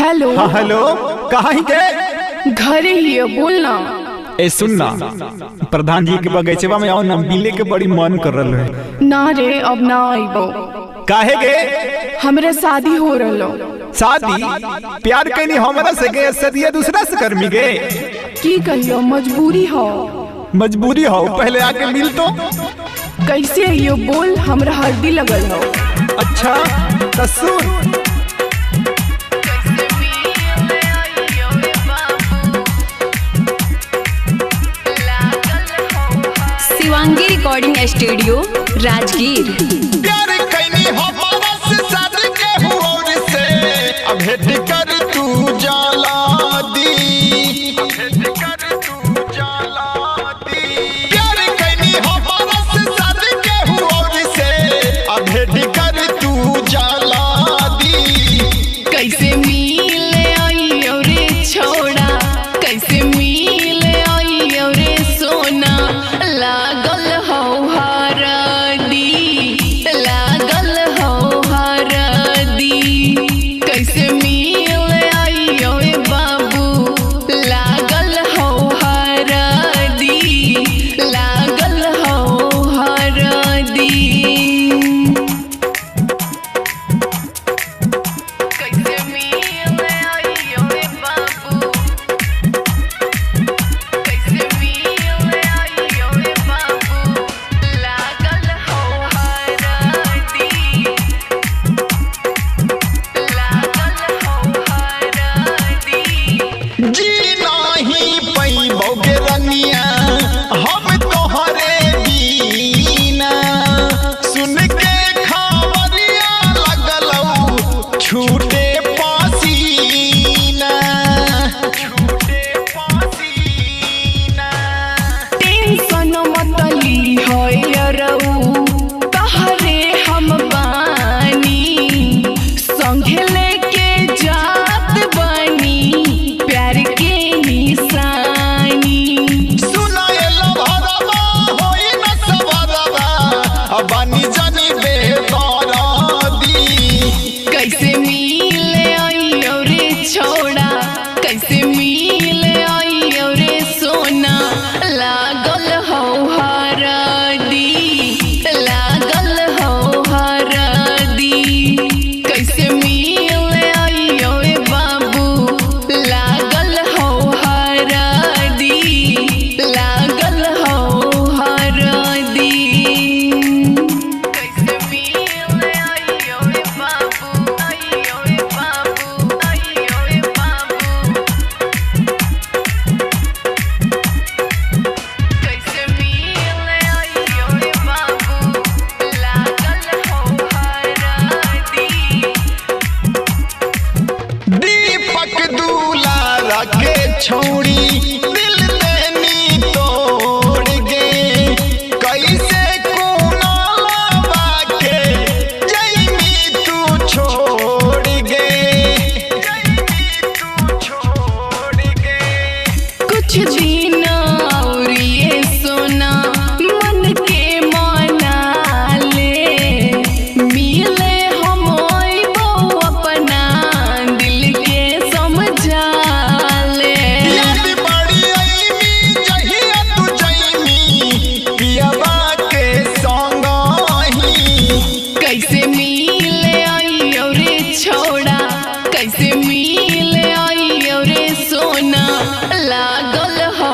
Hello. हाँ hello, कहाँ ही के? घरे ही है, बोलना। ए सुनना, प्रधान जी के बगीचवा में आओ ना, मिले के बड़ी मन कर रहा है। ना रे, अब ना आइबो। काहे गे? हमरे शादी हो रहा। शादी? प्यार कैनी हमरा से गे, सदिया दूसरा से करमी गे? की कहियो, मजबूरी हो। मजबूरी हो? पहले आके मिल तो। कैसे आइयो बोल, हमरा हल्दी लगल हो। अच्छा तो सुन। Shivangi recording studio Rajgir. प्यार कैनी हमारा से शादी के हुआ से अब भेंट कर तू जाला दी, भेंट कर तू जाला दी। प्यार कैनी हमारा से शादी के हुआ से अब भेंट कर तू जाला दी। कैसे मिले आइयो रे छोड़ा, कैसे मिले आइयो रे सोना। लागल हो हरदी, लागल हो हरदी। कैसे मिले आइयो रे बाबू, लागल हो हरदी, लागल हो हरदी। कैसे मिले आइयो रे बाबू, कैसे मिले आइयो रे बाबू, लागल हो हरदी, लागल हो हरदी। जी नाही पैबो गे रनिया हम तोहरे बीना। सुन के खबरिया लगलौ छूटे पसीना, छूटे पसीना। टेंशन मत ली है रऊ, तहरे हम बानी। संगे लेके जात बानी, प्यार के निशानी। सुनाएलो भरवा होई न सबरवा बानी जानी बेदरदी। कैसे मिले आइयो रे छोड़ा, कैसे मिले आइयो रे सोना। लागल हो हरदी, लागल हो हरदी। कैसे मिले आइयो रे बाबू, लागल हो हरदी, लागल हो हरदी। कैसे मिले आइयो रे बाबू, आइयो रे बाबू, आइयो रे बाबू। कैसे मिले आइयो रे बाबू, लागल हो हरदी। दीपक दुलारा के छोड़ी दिल देनी तोड़ गे। कैसे कुनालवा के जैमी तू छोड़ गे, जैमी तू छोड़ गे। कुछ दिन और ये सोना मन के मना ले। मिले हम आइबो अपना दिल के समझा ले। याद बड़ी आईमी जहिया तू जैमी पियवा के संग ही। कैसे मिले आइयो रे छोड़ा, कैसे मिले आइयो रे सोना। लागल हो